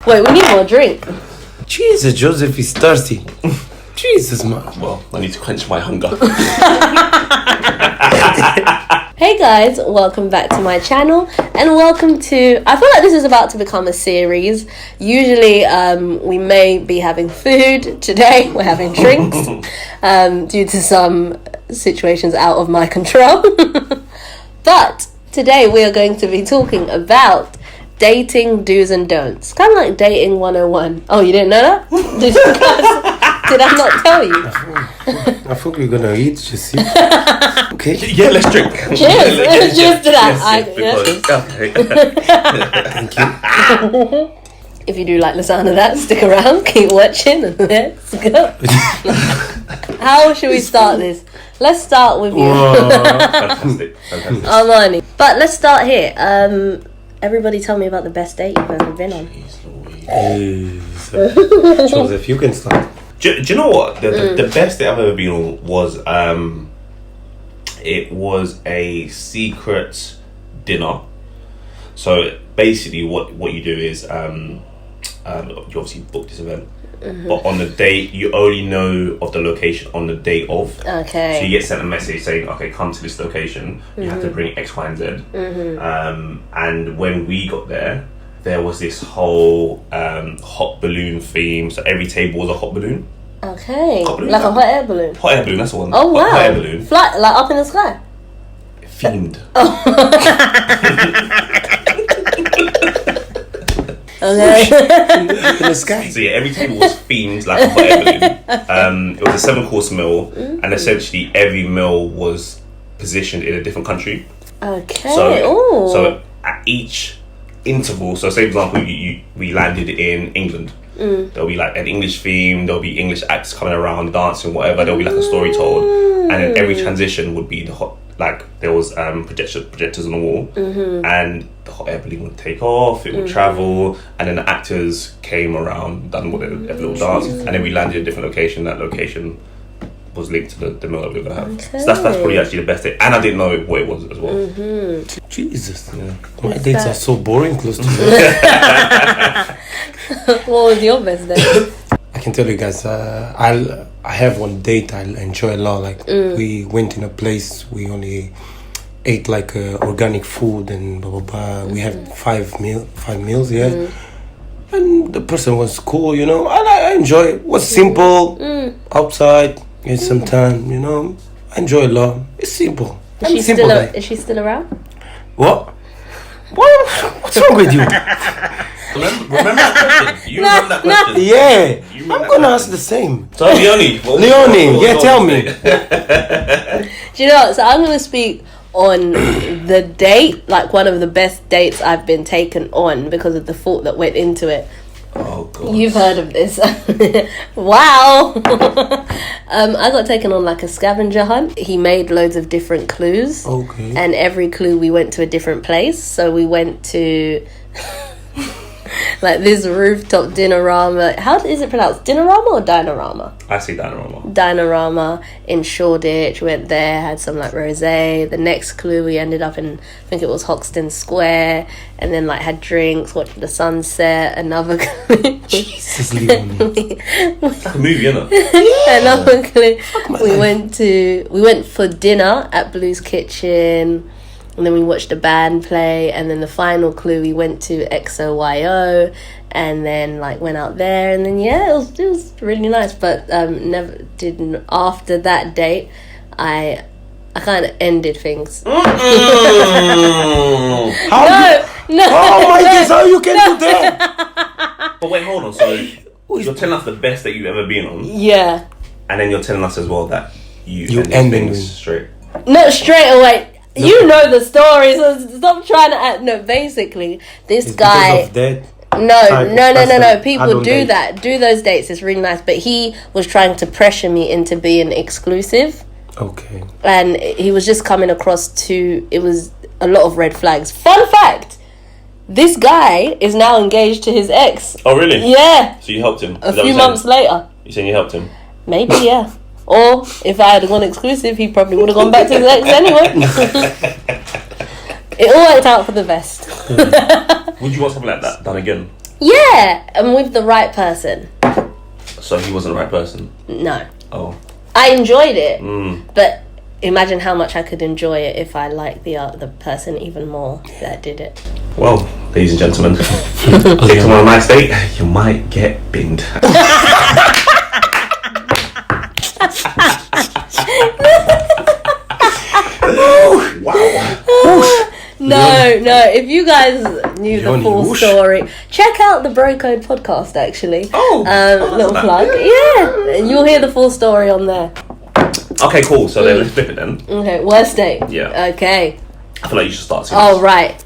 Wait, we need more drink. Jesus, Joseph is thirsty. Jesus, man. Well, I need to quench my hunger. Hey guys, welcome back to my channel and welcome to, I feel like this is about to become a series. Usually we may be having food. Today we're having drinks due to some situations out of my control. But today we are going to be talking about dating do's and don'ts. Kind of like dating 101. Oh, you didn't know that? Did I not tell you? I thought we were gonna eat, just see. Okay. Yeah, let's drink. Cheers. Cheers to that. Thank you. If you do like the sound of that, stick around, keep watching, and let's go. How should we start this? Let's start with you. Fantastic. Armani. But let's start here. Everybody tell me about the best date you've ever been on. Joseph, you can start. Do you know what? The best date I've ever been on was it was a secret dinner. So basically what you do is you obviously book this event, but on the date you only know of the location on the day of. Okay. So you get sent a message saying, okay, come to this location, you have to bring X, Y, and Z. And when we got there was this whole hot balloon theme. So every table was a hot balloon. Okay. Hot balloon, like a hot air balloon. Hot air balloon, that's the one. Oh wow. Hot air balloon. Fly like up in the sky. Themed. Okay. In the sky. So yeah, every table was themed like a hot air balloon. It was a 7-course meal, and essentially every meal was positioned in a different country. Okay. So at each interval, so say for example we landed in England, there'll be like an English theme, there'll be English acts coming around dancing, whatever, there'll be like a story told, and then every transition would be the hot, like there was projectors on the wall, and the hot air balloon would take off, it would travel, and then the actors came around, done with a little dance, and then we landed in a different location. That location was linked to the meal that we were gonna have. Okay. So that's probably actually the best date, and I didn't know what it was as well. Jesus, my dates are so boring close to me. What was your best date? I can tell you guys, I have one date I enjoy a lot. Like we went in a place, we only ate like organic food and blah blah blah. We had five meals, yeah. And the person was cool, and I enjoy it. It was simple, outside, get some time, I enjoy a lot. It's simple. Is she still around? What? What's wrong with you? Remember that question? You remember that question? Yeah, I'm gonna ask the same. So Leonie, tell me. Do you know what? So I'm going to speak on the date, like one of the best dates I've been taken on because of the thought that went into it. Oh God. You've heard of this. Wow. I got taken on like a scavenger hunt. He made loads of different clues. Okay. And every clue we went to a different place. So we went to like this rooftop dinorama. How is it pronounced? Dinorama or Dinorama? I see Dinorama. Dinorama in Shoreditch. Went there, had some like rosé. The next clue we ended up in, I think it was Hoxton Square, and then like had drinks, watched the sunset. Another clue. Jesus, Leonie. It's like a movie, isn't it? Another clue. We went for dinner at Blue's Kitchen. And then we watched a band play, and then the final clue we went to XOYO, and then like went out there, and then it was really nice. But never did after that date. I kind of ended things. No. No. Oh my God! How you can do that? But wait, hold on. So you're telling us the best that you've ever been on, Yeah. and then you're telling us as well that you ended things with- straight. No, straight away. No. You know the story, so stop trying to act. No, basically, this guy. Because of that. No. People do that. Do those dates. It's really nice. But he was trying to pressure me into being exclusive. Okay. And he was just coming across it was a lot of red flags. Fun fact. This guy is now engaged to his ex. Oh, really? Yeah. So you helped him? A few months later. You saying you helped him? Maybe, yeah. Or if I had gone exclusive, he probably would have gone back to his ex anyway. It all worked out for the best. Would you want something like that done again? Yeah, and with the right person. So he wasn't the right person? No. Oh. I enjoyed it, but imagine how much I could enjoy it if I liked the person even more that did it. Well, ladies and gentlemen, take someone on my state, you might get binned. Wow. No, if you guys knew the full story, check out the Bro Code podcast, actually. Little plug. Yeah, you'll hear the full story on there. Okay, cool. So then let's flip it then. Okay, worst date. Yeah. Okay. I feel like you should start. Oh, right.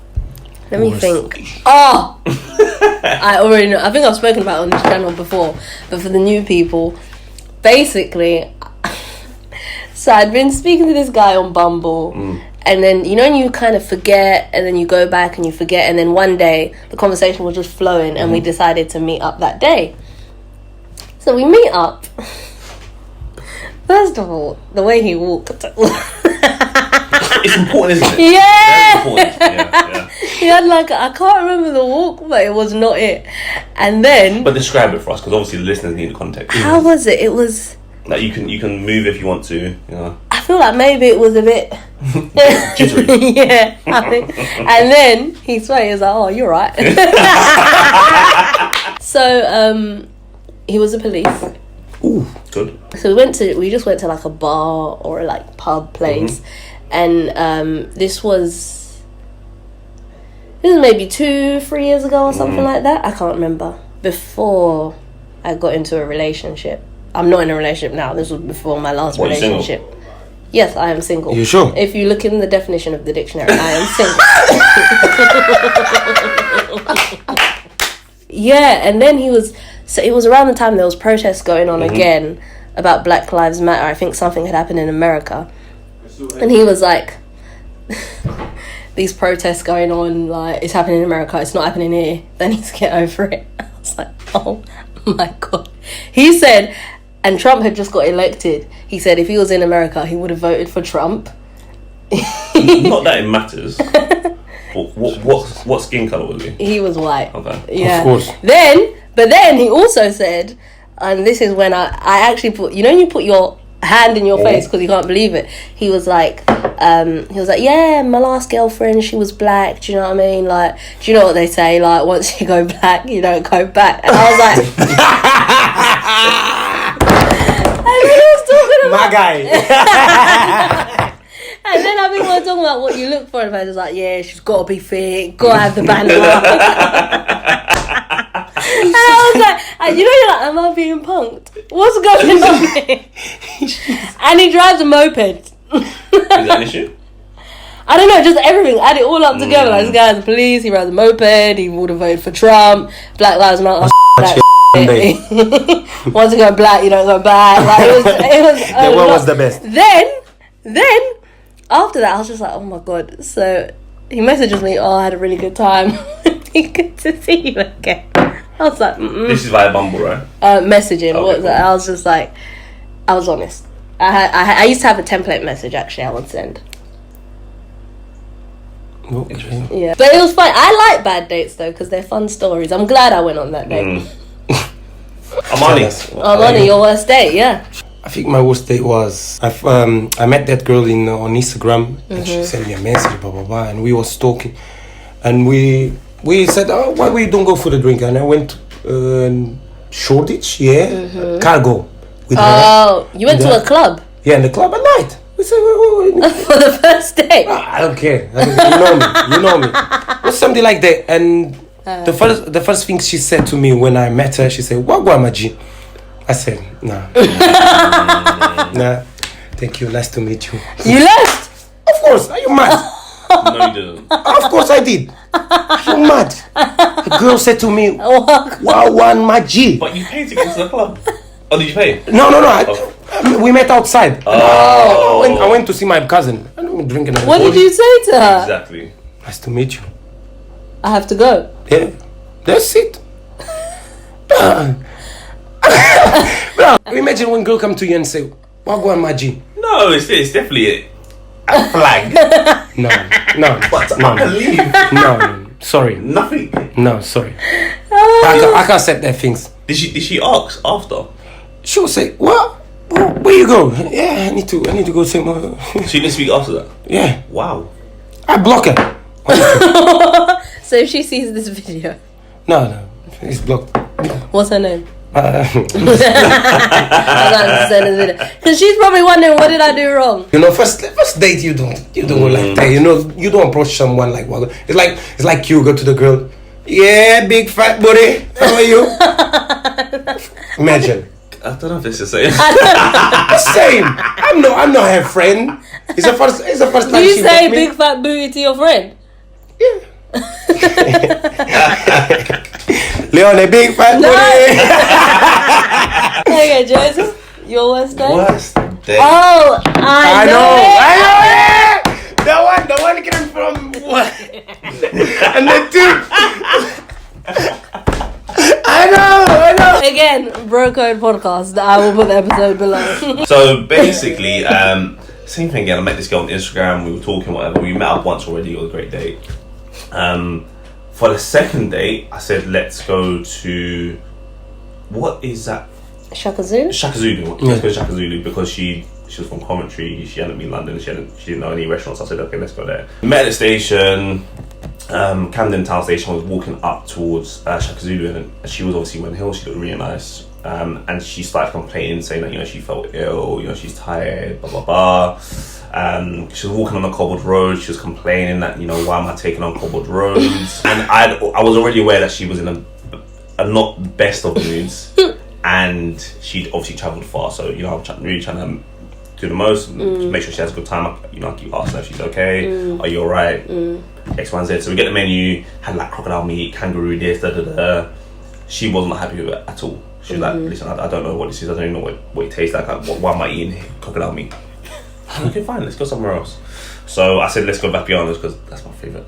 Let me think. Oh! I already know. I think I've spoken about it on this channel before. But for the new people, basically, so I'd been speaking to this guy on Bumble. And then, you know, you kind of forget, and then you go back and you forget. And then one day, the conversation was just flowing, and we decided to meet up that day. So we meet up. First of all, the way he walked. It's important, isn't it? Yeah! Very important. Yeah. He had like, I can't remember the walk, but it was not it. And then... But describe it for us, because obviously the listeners need the context. How was it? It was... Like, you can move if you want to, you know. I feel like maybe it was a bit... Jittery. Yeah, I think. And then he swear, he was like, oh, you're right. So, he was a police. Ooh, good. So we just went to like a bar or like pub place, and this was maybe 2-3 years ago or something like that. I can't remember. Before I got into a relationship. I'm not in a relationship now. This was before my last relationship. Yes, I am single. You sure? If you look in the definition of the dictionary, I am single. Yeah, and then it was around the time there was protests going on again about Black Lives Matter. I think something had happened in America. And he was like, these protests going on, like, it's happening in America, it's not happening here. They need to get over it. I was like, oh my God. He said, and Trump had just got elected, he said if he was in America, he would have voted for Trump. Not that it matters. What skin colour was he? He was white. Okay. Yeah. Of course. But then he also said, and this is when I actually put, you know, you put your hand in your face because you can't believe it. He was like, yeah, my last girlfriend, she was black. Do you know what I mean? Like, do you know what they say? Like, once you go black, you don't go back. And I was like, and then he was talking about my guy. And then I think we were talking about what you look for, and I was like, yeah, she's got to be fit, got to have the bandana. And I was like, and you know, you're like, am I being punked? What's going on here? And he drives a moped. Is that an issue? I don't know, just everything. Add it all up together. Like, this guy's the police, he rides a moped, he would have voted for Trump, Black Lives Matter. Once you go black, you don't go back. Like, it was The one was the best. Then, after that, I was just like, oh my God. So he messages me, oh, I had a really good time. Good to see you again. I was like, This is via Bumble, right? Messaging. Okay, What was that? I was just like, I was honest. I used to have a template message, actually, I would send. Okay. Yeah. But it was fun. I like bad dates, though, because they're fun stories. I'm glad I went on that date. Armani, your worst date, yeah. I think my worst date was I met that girl on Instagram, and she sent me a message, blah blah blah, and we was talking, and we said, oh, why we don't go for the drink? And I went Shoreditch, Cargo. With her. You went to a club? Yeah, in the club at night. We said, for the first date. I don't care. You know me. It was something like that, and the first thing she said to me when I met her, she said, "Wagwa Maji." I said, nah. Nah. Thank you. Nice to meet you. You left? Of course. Are you mad? No, you didn't. Of course I did. Are you mad? The girl said to me, Wagwan Maji. But you paid to go to the club. Oh, did you pay? No. We met outside. Oh. I went to see my cousin. I'm drinking. What did you say to her? Exactly. Nice to meet you. I have to go. Yeah. That's it. Imagine when girl come to you and say, Wagwan Maji. No, it's definitely a flag. No. But I believe. No. Sorry. Nothing. No, sorry. I can't accept that things. Did she ask after? She will say, "What? Where you go? Yeah, I need to go take my." She didn't speak after that. Yeah. Wow. I block her. So if she sees this video, No, it's blocked. what's her name? Uh, Because she's probably wondering, what did I do wrong? You know, first date you don't like that. You know, you don't approach someone like what. It's like you go to the girl. Yeah, big fat booty. How are you? Imagine. I don't know if this is the same. Same. I'm not her friend. It's the first time. Do you she say met me. big fat booty to your friend? Yeah. Leon, big fat booty. Okay, Joseph, your worst day? Worst day. Oh, I know it. The one came from what? And the two. I know. Again, bro code podcast. I will put the episode below. So basically, same thing again. I met this girl on Instagram. We were talking, whatever. We met up once already. It was a great date. For the second date, I said, let's go to, what is that? Shaka Zulu? Shaka Zulu. Let's go to Shaka Zulu because she was from Coventry. She hadn't been in London. She didn't know any restaurants. I said, okay, let's go there. Met at the station. Camden Town Station. I was walking up towards Shaka Zulu, and she was obviously Wren Hill. She looked really nice. And she started complaining, saying that, she felt ill, she's tired, blah blah blah. She was walking on a cobbled road. She was complaining that, why am I taking on cobbled roads? And I was already aware that she was in a not best of moods, and she'd obviously travelled far. So I'm really trying to do the most, make sure she has a good time. I keep asking her if she's okay. Are you alright? X, Y, and Z. So we get the menu. Had like crocodile meat, kangaroo this, da da da. She wasn't happy with it at all. She was like, listen, I don't know what this is. I don't even know what it tastes like. Why am I eating crocodile meat? Okay, fine. Let's go somewhere else. So I said, let's go Vapiano's because that's my favourite.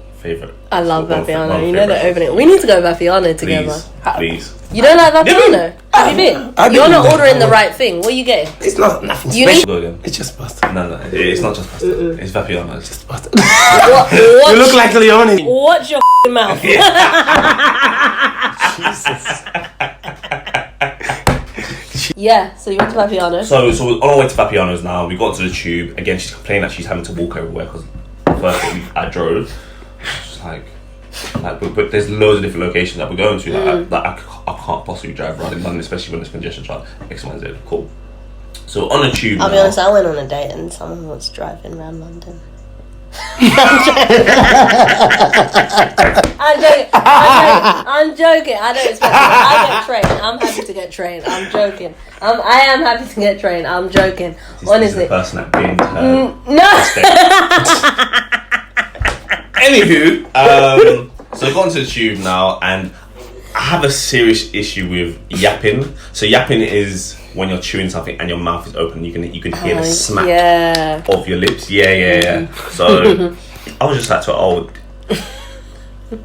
I love Vapiano. You know they're opening. We need to go Vapiano together. Please. You don't like Vapiano? Have you been? You're not ordering the right thing. What are you getting? It's not nothing You special. Go again. It's just pasta. No, it's not just pasta. It's Vapiano. It's just Pasta. What? You look like Leone. Watch your mouth. Jesus. Yeah, so you went to Vapiano. So we're on our way to Vapiano's now. We got to the tube. Again, she's complaining that she's having to walk everywhere because first I drove. She's like, but there's loads of different locations that we're going to. I can't possibly drive around in London, especially when there's congestion charge. X, Y, and Z. Cool. So on the tube. I'll be honest, I went on a date and someone was driving around London. I'm joking. I don't expect it. I get trained. I'm happy to get trained. I'm joking. I am happy to get trained. I'm joking. Honestly. This is the person that binned her. No. Anywho, so I've gone to the tube now, and I have a serious issue with yapping. So yapping is when you're chewing something and your mouth is open. You can hear the smack of your lips. Yeah. So I was just like,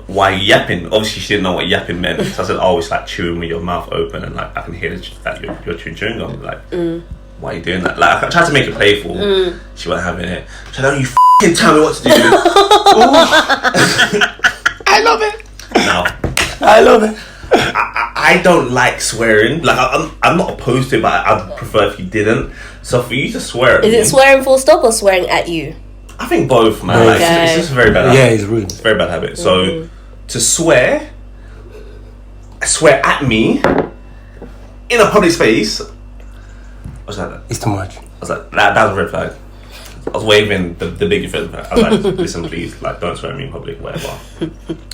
why yapping? Obviously, she didn't know what yapping meant. So I said, it's like chewing with your mouth open, and like I can hear that you're chewing gum. Like, why are you doing that? Like I tried to make it playful. She wasn't having it. She said, "Oh, you f***ing tell me what to do." I love it. No, I love it. I don't like swearing. Like I'm not opposed to it, but I'd prefer if you didn't. So for you to swear at Is me, it swearing full stop or swearing at you? I think both, man. Like, it's just a very bad habit. Yeah, it's rude. It's a very bad habit. So to swear at me in a public space, I was like, It's too much. I was like, that was a red flag. I was waving the bigger red flag. I was like, listen, please, like, don't swear at me in public, whatever.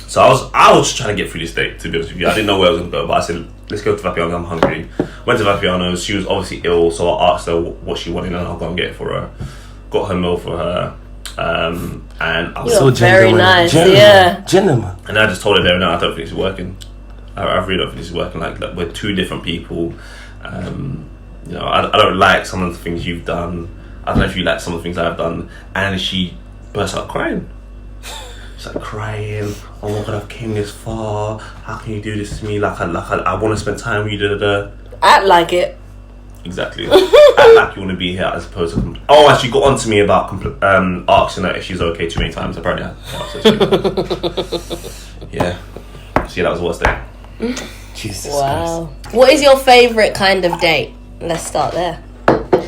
So I was just trying to get through this date, to be honest with you. I didn't know where I was going to go, but I said, let's go to Vapiano, I'm hungry. Went to Vapiano's. She was obviously ill, so I asked her what she wanted, and I'll go and get it for her. Got her meal for her. And I was so very nice, yeah. Gentleman. And I just told her there, no, I don't think it's working. I really don't think this is working. Like we're two different people. I don't like some of the things you've done. I don't know if you like some of the things I've done. And she burst out crying. She's like crying. Oh my God, I've came this far. How can you do this to me? Like I want to spend time with you. Da da da. Act like it. Exactly. Act like you want to be here as opposed to... and she got on to me about asking her if she's okay too many times. Apparently I asked her. Yeah. See, that was the worst day. Jesus Wow. What is your favourite kind of date? Let's start there.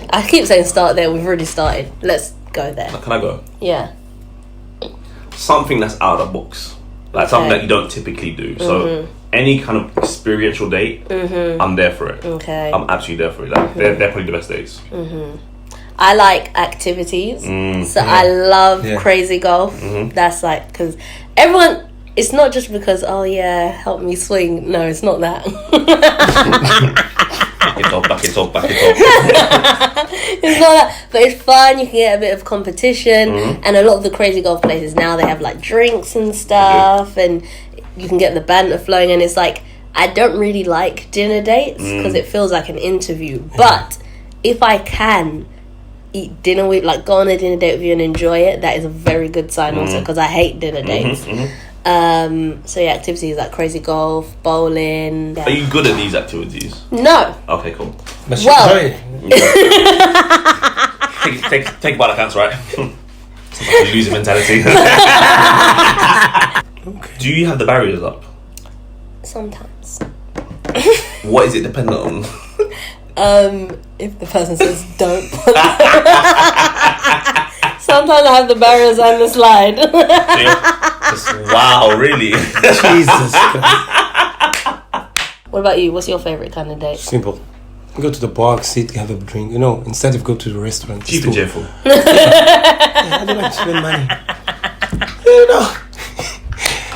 I keep saying start there. We've already started. Let's go there. Can I go? Yeah. Something that's out of the box. Like something that you don't typically do. So any kind of experiential date, I'm there for it. Okay. I'm absolutely there for it. Like, they're probably the best dates. I like activities. So I love crazy golf. That's like, because everyone, it's not just because, oh yeah, help me swing. No, it's not that. Back it up. It's not that, but it's fun. You can get a bit of competition, and a lot of the crazy golf places now, they have like drinks and stuff, and you can get the banter flowing. And it's like, I don't really like dinner dates because it feels like an interview. But if I can eat dinner with, like, go on a dinner date with you and enjoy it, that is a very good sign also, because I hate dinner dates. So yeah, activities like crazy golf, bowling. Yeah. Are you good at these activities? No. Okay, cool. Well, take about accounts, right? Loser mentality. Do you have the barriers up? sometimes. What is it dependent on? If the person says don't put sometimes I have the barriers and the slide. Wow, really? Jesus Christ. What about you? What's your favourite kind of date? Simple. Go to the bar, sit, have a drink. You know, instead of go to the restaurant. Cheap and cheerful. I don't like to spend money. You know,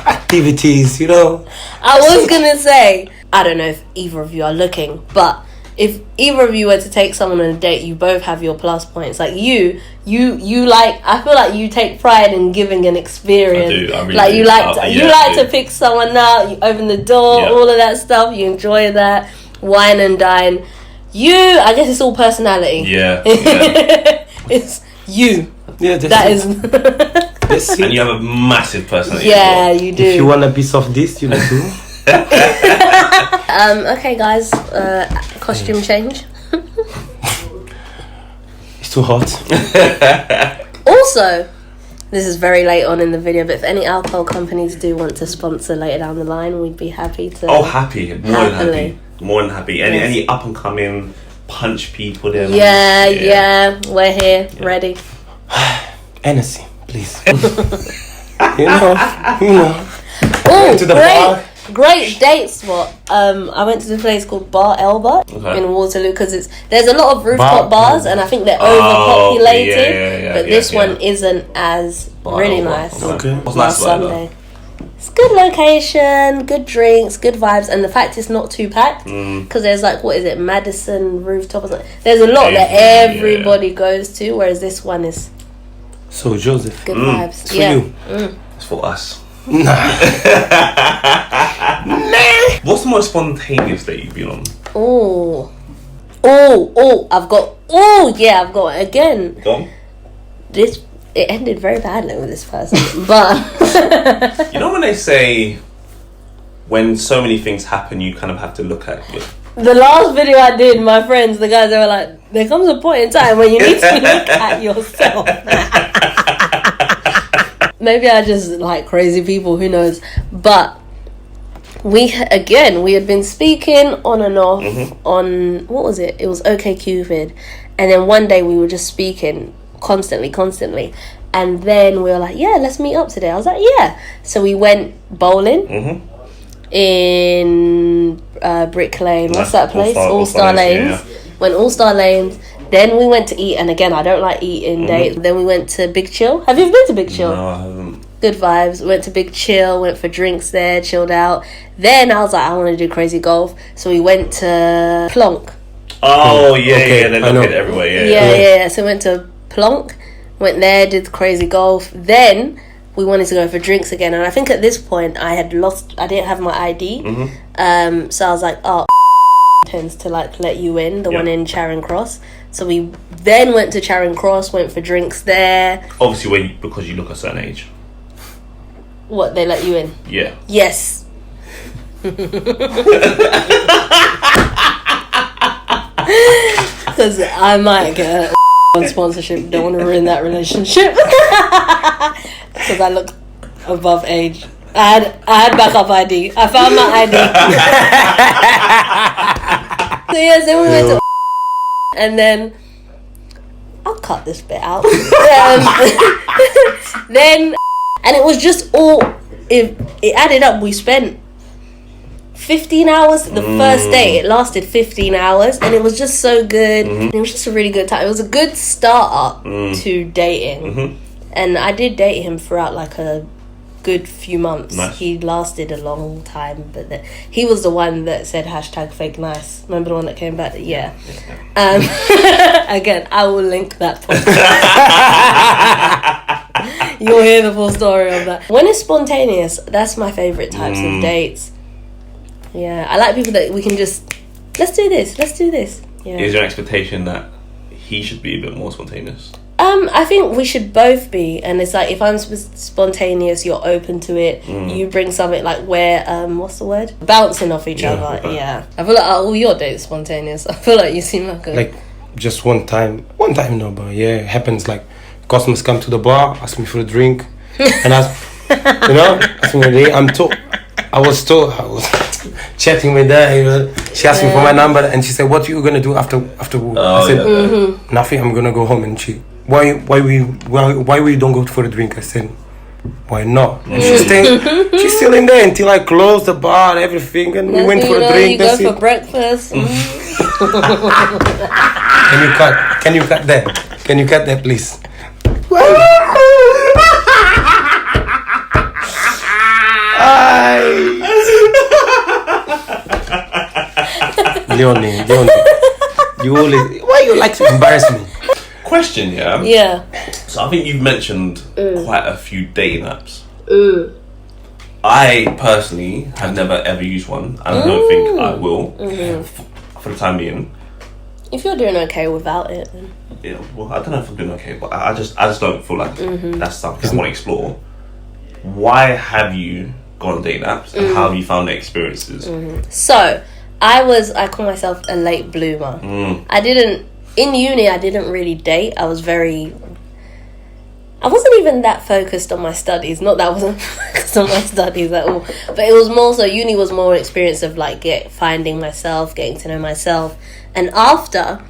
activities. You know. I was gonna say, I don't know if either of you are looking, but if either of you were to take someone on a date, you both have your plus points. Like you like, I feel like you take pride in giving an experience. I do. I really like do. you like to pick someone out. You open the door, all of that stuff. You enjoy that, wine and dine. I guess it's all personality. Yeah. It's you. Yeah, That is. And you have a massive personality. Yeah, you do. If you want a piece of this, you know too. Okay, guys. Costume change. It's too hot. Also, this is very late on in the video, but if any alcohol companies do want to sponsor later down the line, we'd be happy to. Oh, happy. More than happy. Any up and coming punch people there. Yeah. We're here, ready. Hennessy, please. you know. Oh, To the bar. Great date spot. I went to the place called Bar Elba in Waterloo because there's a lot of rooftop bars and I think they're overpopulated. But this one isn't as really nice. Okay. What's nice about Sunday. It's good location, good drinks, good vibes, and the fact it's not too packed because there's like, what is it, Madison rooftop or something. There's a lot that everybody goes to, whereas this one is So Joseph, good vibes. it's for you. It's for us. Nah. What's the most spontaneous date you've been on? I've got again. Go on. It ended very badly with this person, but You know when they say when so many things happen, you kind of have to look at it. the last video I did, my friends, the guys, they were like, there comes a point in time when you need to look at yourself. Maybe I just like crazy people, who knows. But we had been speaking on and off on, what was it? It was OkCupid. And then one day we were just speaking constantly. And then we were like, yeah, let's meet up today. I was like, yeah. So we went bowling in Brick Lane. What's that place? All-Star Lanes. Yeah. Went All-Star Lanes. Then we went to eat, and again, I don't like eating dates. Then we went to Big Chill. Have you ever been to Big Chill? No, I haven't. Good vibes. Went to Big Chill, went for drinks there, chilled out. Then I was like, I want to do crazy golf. So we went to Plonk. Oh, yeah, Okay, yeah. They I look know. it everywhere, Yeah. So we went to Plonk, went there, did crazy golf. Then we wanted to go for drinks again. And I think at this point, I didn't have my ID. So I was like, oh, tends to like let you in, the one in Charing Cross. So we then went to Charing Cross, went for drinks there. Obviously, because you look a certain age. What, they let you in? Yeah. Yes. Because I might get on sponsorship. Don't want to ruin that relationship. Because I look above age. I had backup ID. I found my ID. So yes, then we went to and then I'll cut this bit out. Then and it was just all it added up. We spent 15 hours the first day. It lasted 15 hours and it was just so good. It was just a really good time. It was a good start up to dating. And I did date him throughout like a good few months. Nice. He lasted a long time, but he was the one that said #fake nice. Remember the one that came back? Yeah. Again, I will link that point. You'll hear the full story of that. When it's spontaneous, that's my favourite types of dates. Yeah, I like people that we can just, let's do this. Yeah. Is there an expectation that he should be a bit more spontaneous? I think we should both be, and it's like if I'm spontaneous, you're open to it. You bring something like what's the word? Bouncing off each other. Okay. Yeah, I feel like all your dates spontaneous. I feel like you seem like just one time no, but yeah, it happens. Like customers come to the bar, ask me for a drink, and ask me I was chatting with her. She asked me for my number, and she said, "What are you gonna do after work?" I said, "Nothing. I'm gonna go home." And she, why we don't go for a drink? I said, "Why not?" And she's still in there until I closed the bar, everything, and we went for a drink. You go for breakfast. Can you cut that? Can you cut that, please? Leonie, why you like to embarrass me? Question, yeah? Yeah. So I think you've mentioned quite a few dating apps. I personally have never ever used one, and I don't think I will for the time being. If you're doing okay without it, then. Yeah, well, I don't know if I'm doing okay, but I just don't feel like that's something I want to explore. Why have you gone on dating apps, and how have you found the experiences? So, I call myself a late bloomer. In uni, I didn't really date. I wasn't even that focused on my studies. Not that I wasn't focused on my studies at all. But it was more so, uni was more an experience of like finding myself, getting to know myself. And after,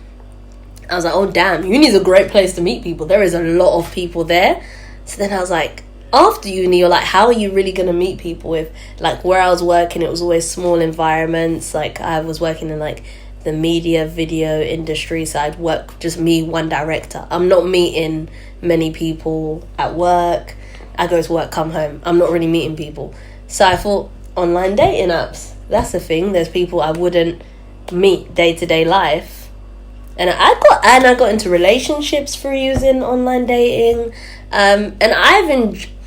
I was like, oh damn, uni's a great place to meet people. There is a lot of people there. So then I was like, after uni, you're like, how are you really going to meet people with, like, where I was working, it was always small environments. Like, I was working in, like, the media, video industry, so I'd work just me, one director. I'm not meeting many people at work. I go to work, come home. I'm not really meeting people. So I thought, online dating apps, that's the thing. There's people I wouldn't meet day-to-day life. And I got into relationships through using online dating. And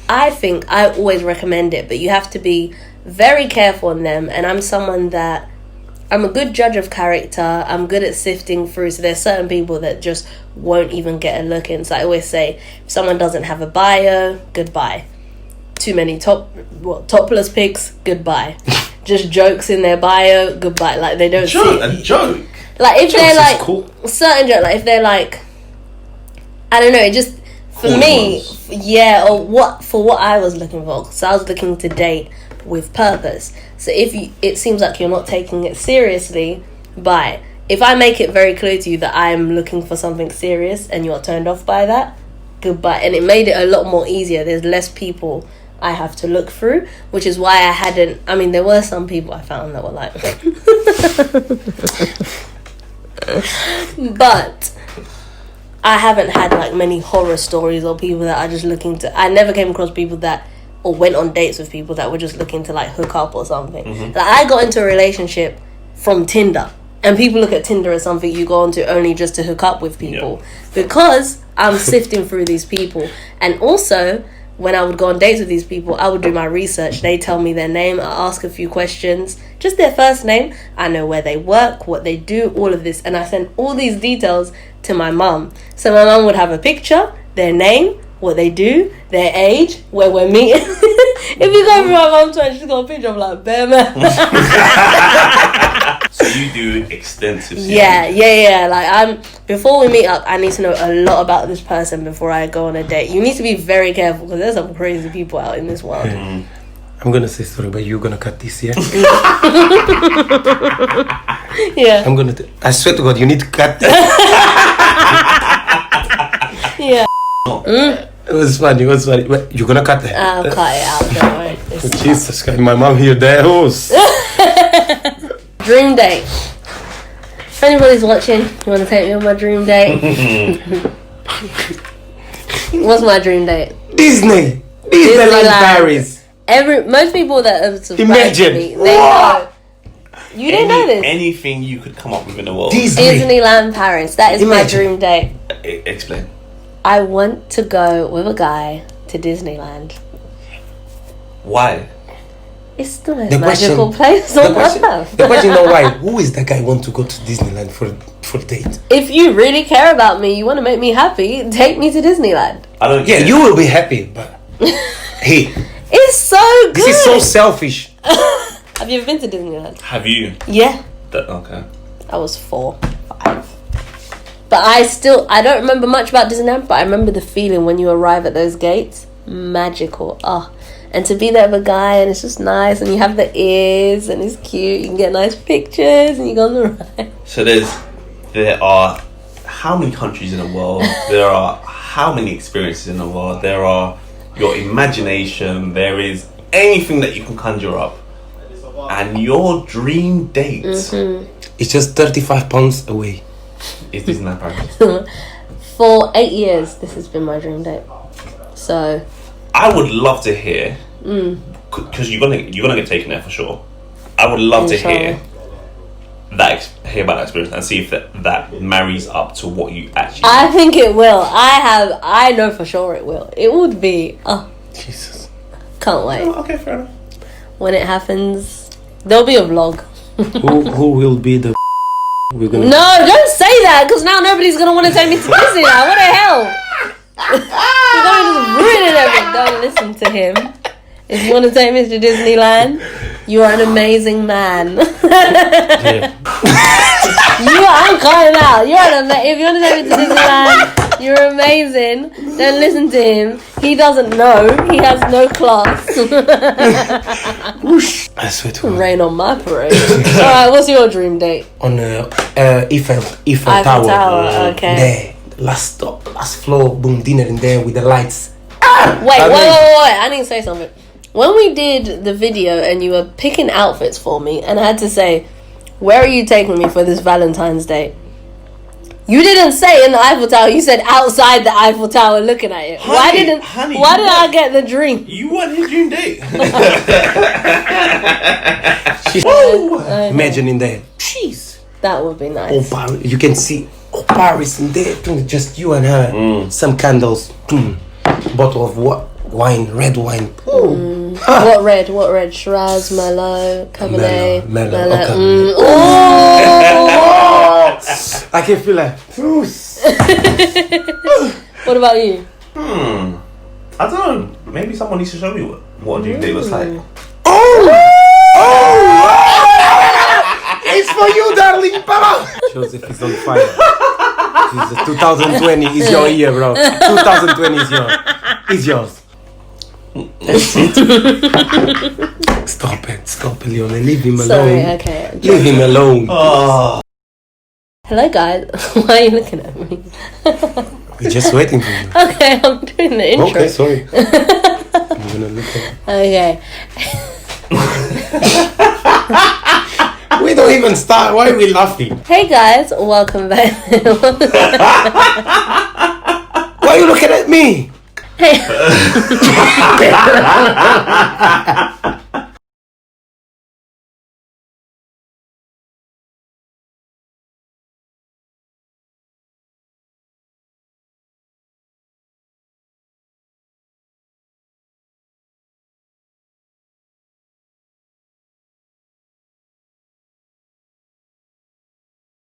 I think I always recommend it, but you have to be very careful on them. And I'm someone that, I'm a good judge of character. I'm good at sifting through. So there's certain people that just won't even get a look in. So I always say, if someone doesn't have a bio, goodbye. Too many topless pics, goodbye. Just jokes in their bio, goodbye. Like they don't see a joke. Like if they're like cool. certain joke, like if they're like, I don't know, it just for me, yeah, or what I was looking for. So I was looking to date with purpose. So it seems like you're not taking it seriously, but if I make it very clear to you that I'm looking for something serious and you're turned off by that, goodbye. And it made it a lot more easier. There's less people I have to look through, which is why there were some people I found that were like but I haven't had like many horror stories or people that are just looking to, I never came across people that, or went on dates with people that were just looking to like hook up or something. Like I got into a relationship from Tinder, and people look at Tinder as something you go on to only just to hook up with people, because I'm sifting through these people. And also when I would go on dates with these people, I would do my research. They tell me their name, I ask a few questions, just their first name. I know where they work, what they do, all of this. And I send all these details to my mum. So my mum would have a picture, their name, what they do, their age, where we're meeting. If you go through my mum's phone, she's got a picture of like bear man. So you do extensive search. Yeah. Like before we meet up, I need to know a lot about this person before I go on a date. You need to be very careful because there's some crazy people out in this world. I'm gonna say sorry, but you're gonna cut this, yeah? Yeah. I swear to God, you need to cut that. Yeah. It was funny, but you're gonna cut that. I'll cut it out, don't worry. Oh, Jesus Christ, my mom here, that host. Dream date. If anybody's watching, you want to take me on my dream date? What's my dream date? Disneyland Paris. Most people that have subscribed Imagine. to me, they know. You didn't know this? Anything you could come up with in the world. Disneyland Paris. That is my Imagine. dream date. Explain. I want to go with a guy to Disneyland. Why? It's the most The magical question- place on earth. The question is not why. Who is that guy want to go to Disneyland for date? If you really care about me, you want to make me happy, take me to Disneyland. I don't Yeah, care. you will be happy, but hey, It's so good. this is so selfish. Have you ever been to Disneyland? Have you? Yeah. Okay. I was 4, 5. But I don't remember much about Disneyland, but I remember the feeling when you arrive at those gates. Magical. Oh. And to be there with a guy and it's just nice and you have the ears and it's cute. You can get nice pictures and you go on the ride. So there are how many countries in the world? There are how many experiences in the world? There are your imagination. There is anything that you can conjure up. And your dream date It's just 35 pounds away. is Disneyland Paris. For 8 years, this has been my dream date. So, I would love to hear, because you're gonna get taken there for sure. I would love to hear hear about that experience and see if that marries up to what you actually. I think it will. I know for sure it will. It would be. Oh, Jesus. can't wait. Oh, okay, fair enough. When it happens, there'll be a vlog. Who will be the we're gonna No, don't say that, because now nobody's going to want to take me to Disneyland. What the hell? You're going to just ruin it everything. Don't listen to him. If you want to take me to Disneyland, you are an amazing man. Yeah. I'm calling out. If you want to take me to Disneyland, you're amazing. Don't listen to him. He doesn't know. He has no class. I swear to God. Rain on my parade. Alright, what's your dream date? On Eiffel Tower. Okay. There, last floor, boom, dinner in there with the lights. Wait. I need to say something. When we did the video and you were picking outfits for me and I had to say, where are you taking me for this Valentine's Day? You didn't say in the Eiffel Tower, you said outside the Eiffel Tower looking at it. Why did I get the dream? You want his dream date? Imagine in there. Jeez. That would be nice. Paris. You can see Paris in there. Just you and her. Some candles. Bottle of wine, red wine. What red? Shiraz, Merlot, Cabernet. Merlot. Oh! I can feel like. What about you? I don't know. Maybe someone needs to show me what a dream date looks like. It's for you, darling. Papa. Joseph is on fire. Jesus, 2020 is your year, bro. 2020 is yours. Stop it, Leon. Leave him alone. Sorry, okay. Leave him alone. Hello, guys. Why are you looking at me? We're just waiting for you. Okay, I'm doing the intro. Okay, sorry. I'm gonna look at Okay. We don't even start. Why are we laughing? Hey guys, welcome back. Why are you looking at me? Hey.